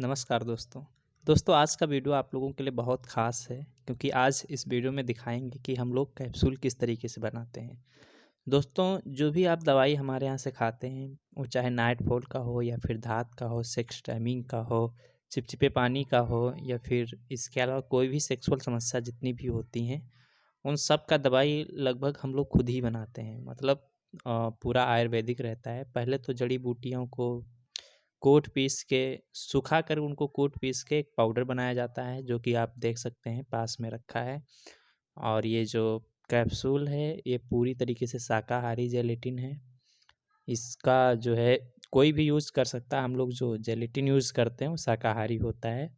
नमस्कार दोस्तों आज का वीडियो आप लोगों के लिए बहुत ख़ास है क्योंकि आज इस वीडियो में दिखाएंगे कि हम लोग कैप्सूल किस तरीके से बनाते हैं। दोस्तों जो भी आप दवाई हमारे यहाँ से खाते हैं वो चाहे नाइट फॉल का हो या फिर धात का हो, सेक्स टाइमिंग का हो, चिपचिपे पानी का हो या फिर इसके अलावा कोई भी सेक्सुअल समस्या जितनी भी होती हैं उन सब का दवाई लगभग हम लोग खुद ही बनाते हैं। मतलब पूरा आयुर्वेदिक रहता है। पहले तो जड़ी बूटियों को कोट पीस के सुखा कर उनको कोट पीस के एक पाउडर बनाया जाता है जो कि आप देख सकते हैं पास में रखा है। और ये जो कैप्सूल है ये पूरी तरीके से शाकाहारी जेलेटिन है। इसका जो है कोई भी यूज़ कर सकता है। हम लोग जो जेलेटिन यूज़ करते हैं वो शाकाहारी होता है।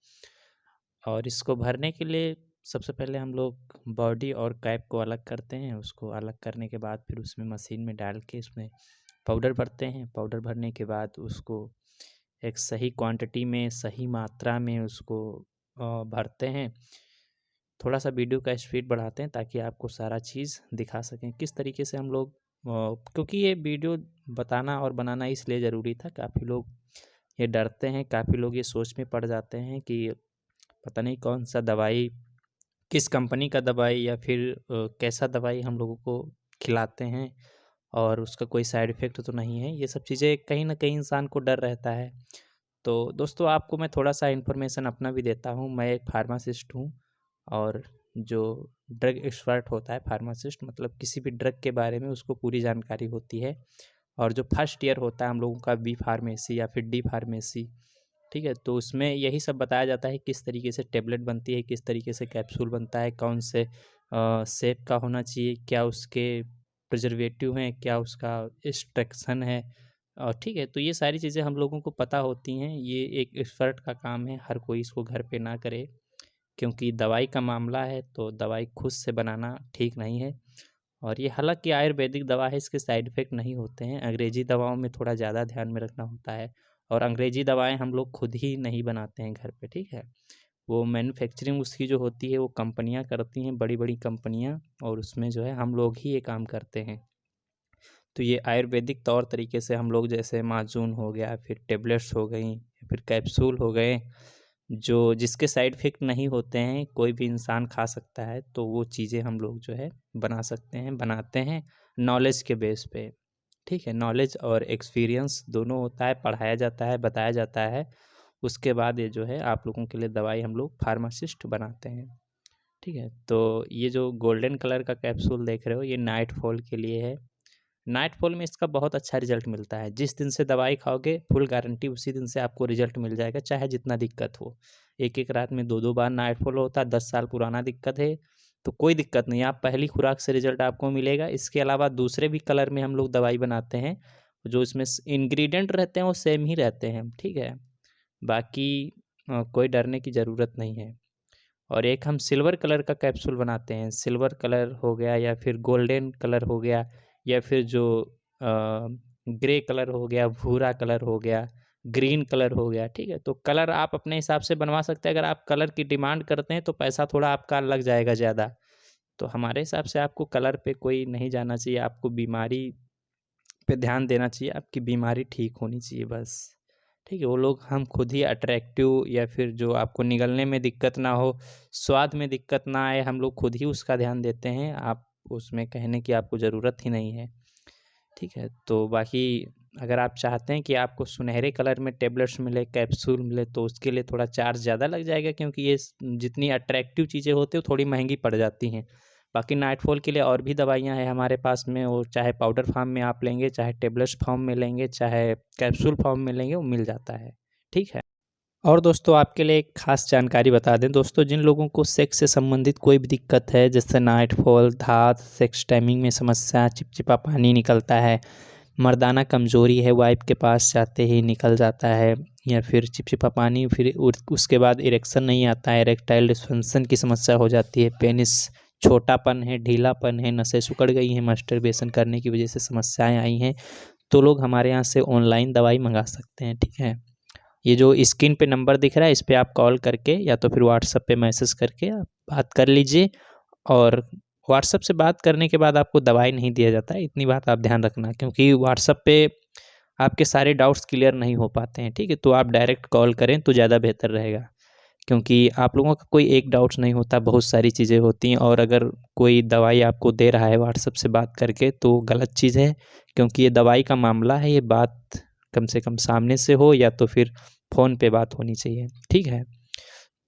और इसको भरने के लिए सबसे पहले हम लोग बॉडी और कैप को अलग करते हैं। उसको अलग करने के बाद फिर उसमें मशीन में डाल के इसमें पाउडर भरते हैं। पाउडर भरने के बाद उसको एक सही क्वांटिटी में सही मात्रा में उसको भरते हैं। थोड़ा सा वीडियो का स्पीड बढ़ाते हैं ताकि आपको सारा चीज़ दिखा सकें किस तरीके से हम लोग क्योंकि ये वीडियो बताना और बनाना इसलिए ज़रूरी था। काफ़ी लोग ये डरते हैं, काफ़ी लोग ये सोच में पड़ जाते हैं कि पता नहीं कौन सा दवाई, किस कंपनी का दवाई या फिर कैसा दवाई हम लोगों को खिलाते हैं और उसका कोई साइड इफ़ेक्ट तो नहीं है। ये सब चीज़ें कहीं न कहीं इंसान को डर रहता है। तो दोस्तों आपको मैं थोड़ा-सा इन्फॉर्मेशन अपना भी देता हूँ। मैं एक फार्मासिस्ट हूँ और जो ड्रग एक्सपर्ट होता है फार्मासिस्ट मतलब किसी भी ड्रग के बारे में उसको पूरी जानकारी होती है। और जो फर्स्ट ईयर होता है हम लोगों का बी फार्मेसी या फिर डी फार्मेसी, ठीक है? तो उसमें यही सब बताया जाता है किस तरीके से टेबलेट बनती है, किस तरीके से कैप्सूल बनता है, कौन से शेप का होना चाहिए, क्या उसके प्रिजर्वेटिव हैं, क्या उसका एक्सट्रैक्शन है। ठीक है, तो ये सारी चीज़ें हम लोगों को पता होती हैं। ये एक एक्सपर्ट का काम है, हर कोई इसको घर पे ना करे क्योंकि दवाई का मामला है तो दवाई खुद से बनाना ठीक नहीं है। और ये हालाँकि आयुर्वेदिक दवा है, इसके साइड इफ़ेक्ट नहीं होते हैं। अंग्रेज़ी दवाओं में थोड़ा ज़्यादा ध्यान में रखना होता है और अंग्रेज़ी दवाएँ हम लोग खुद ही नहीं बनाते हैं घर पे, ठीक है? वो मैन्युफैक्चरिंग उसकी जो होती है वो कंपनियाँ करती हैं, बड़ी-बड़ी कंपनियाँ, और उसमें जो है हम लोग ही ये काम करते हैं। तो ये आयुर्वेदिक तौर तरीके से हम लोग जैसे माजून हो गया, फिर टेबलेट्स हो गईं, फिर कैप्सूल हो गए, जो जिसके साइड इफ़ेक्ट नहीं होते हैं, कोई भी इंसान खा सकता है, तो वो चीज़ें हम लोग जो है बना सकते हैं, बनाते हैं नॉलेज के बेस पे, ठीक है? नॉलेज और एक्सपीरियंस दोनों होता है, पढ़ाया जाता है, बताया जाता है। उसके बाद ये जो है आप लोगों के लिए दवाई हम लोग फार्मासिस्ट बनाते हैं, ठीक है? तो ये जो गोल्डन कलर का कैप्सूल देख रहे हो, ये नाइट फॉल के लिए है। नाइट फॉल में इसका बहुत अच्छा रिजल्ट मिलता है। जिस दिन से दवाई खाओगे फुल गारंटी उसी दिन से आपको रिजल्ट मिल जाएगा, चाहे जितना दिक्कत हो। एक-एक रात में 2-2 बार नाइट फॉल होता है, 10 साल पुराना दिक्कत है, तो कोई दिक्कत नहीं है, आप पहली खुराक से रिजल्ट आपको मिलेगा। इसके अलावा दूसरे भी कलर में हम लोग दवाई बनाते हैं, जो इसमें स इंग्रीडिएंट रहते हैं वो सेम ही रहते हैं, ठीक है? बाकी कोई डरने की ज़रूरत नहीं है। और एक हम सिल्वर कलर का कैप्सूल बनाते हैं। सिल्वर कलर हो गया या फिर गोल्डन कलर हो गया या फिर जो ग्रे कलर हो गया, भूरा कलर हो गया, ग्रीन कलर हो गया, ठीक है? तो कलर आप अपने हिसाब से बनवा सकते हैं। अगर आप कलर की डिमांड करते हैं तो पैसा थोड़ा आपका लग जाएगा ज़्यादा। तो हमारे हिसाब से आपको कलर पे कोई नहीं जाना चाहिए, आपको बीमारी पे ध्यान देना चाहिए, आपकी बीमारी ठीक होनी चाहिए बस, ठीक है? वो लोग हम खुद ही अट्रैक्टिव या फिर जो आपको निगलने में दिक्कत ना हो, स्वाद में दिक्कत ना आए, हम लोग खुद ही उसका ध्यान देते हैं। आप उसमें कहने की आपको ज़रूरत ही नहीं है, ठीक है? तो बाकी अगर आप चाहते हैं कि आपको सुनहरे कलर में टैबलेट्स मिले, कैप्सूल मिले तो उसके लिए थोड़ा चार्ज ज़्यादा लग जाएगा क्योंकि ये जितनी अट्रैक्टिव चीज़ें होती हैं वो थोड़ी महँगी पड़ जाती हैं। बाकी नाइटफॉल के लिए और भी दवाइयाँ हैं हमारे पास में, वो चाहे पाउडर फॉर्म में आप लेंगे, चाहे टैबलेट्स फॉर्म में लेंगे, चाहे कैप्सूल फॉर्म में लेंगे, वो मिल जाता है, ठीक है? और दोस्तों आपके लिए एक ख़ास जानकारी बता दें दोस्तों, जिन लोगों को सेक्स से संबंधित कोई भी दिक्कत है जैसे नाइटफॉल, धात, सेक्स टाइमिंग में समस्या, चिपचिपा पानी निकलता है, मर्दाना कमज़ोरी है, वाइफ़ के पास जाते ही निकल जाता है, या फिर चिपचिपा पानी फिर उसके बाद इरेक्शन नहीं आता है, इरेक्टाइल डिस्फंक्शन की समस्या हो जाती है, पेनिस छोटापन है, ढीलापन है, नसें सिकुड़ गई हैं, मास्टरबेशन करने की वजह से समस्याएँ आई हैं, तो लोग हमारे यहाँ से ऑनलाइन दवाई मँगा सकते हैं, ठीक है? ये जो स्क्रीन पे नंबर दिख रहा है इस पे आप कॉल करके या तो फिर व्हाट्सएप पे मैसेज करके आप बात कर लीजिए। और व्हाट्सएप से बात करने के बाद आपको दवाई नहीं दिया जाता है, इतनी बात आप ध्यान रखना, क्योंकि व्हाट्सएप पे आपके सारे डाउट्स क्लियर नहीं हो पाते हैं, ठीक है। तो आप डायरेक्ट कॉल करें तो ज़्यादा बेहतर रहेगा, क्योंकि आप लोगों का कोई एक डाउट्स नहीं होता, बहुत सारी चीज़ें होती हैं। और अगर कोई दवाई आपको दे रहा है व्हाट्सएप से बात करके तो गलत चीज़ है, क्योंकि ये दवाई का मामला है, ये बात कम से कम सामने से हो या तो फिर फ़ोन पे बात होनी चाहिए, ठीक है।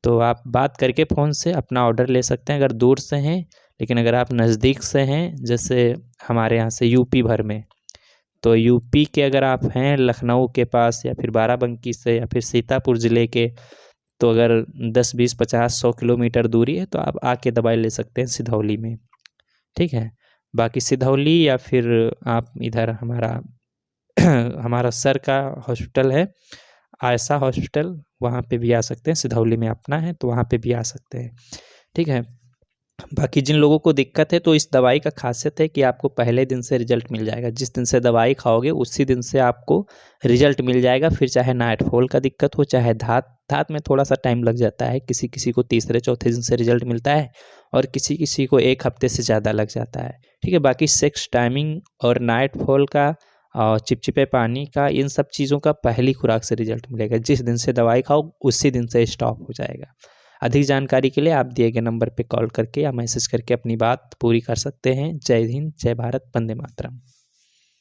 तो आप बात करके फ़ोन से अपना ऑर्डर ले सकते हैं अगर दूर से हैं। लेकिन अगर आप नज़दीक से हैं, जैसे हमारे यहाँ से यूपी भर में, तो यूपी के अगर आप हैं लखनऊ के पास या फिर बाराबंकी से या फिर सीतापुर ज़िले के, तो अगर 10, 20, 50, 100 किलोमीटर दूरी है तो आप आके दवाई ले सकते हैं सिधौली में, ठीक है। बाकी सिधौली या फिर आप इधर हमारा हमारा सर का हॉस्पिटल है, आयशा हॉस्पिटल, वहाँ पे भी आ सकते हैं। सिधौली में अपना है तो वहाँ पे भी आ सकते हैं, ठीक है। बाकी जिन लोगों को दिक्कत है, तो इस दवाई का ख़ासियत है कि आपको पहले दिन से रिज़ल्ट मिल जाएगा। जिस दिन से दवाई खाओगे उसी दिन से आपको रिज़ल्ट मिल जाएगा। फिर चाहे नाइटफॉल का दिक्कत हो, चाहे दाँत में थोड़ा-सा टाइम लग जाता है। किसी-किसी को तीसरे चौथे दिन से रिज़ल्ट मिलता है और किसी-किसी को 1 हफ़्ते से ज़्यादा लग जाता है, ठीक है। बाकी सेक्स टाइमिंग और नाइटफॉल का और चिपचिपे पानी का, इन सब चीज़ों का पहली खुराक से रिज़ल्ट मिलेगा। जिस दिन से दवाई खाओ उसी दिन से स्टॉप हो जाएगा। अधिक जानकारी के लिए आप दिए गए नंबर पे कॉल करके या मैसेज करके अपनी बात पूरी कर सकते हैं। जय हिंद, जय भारत, वंदे मातरम।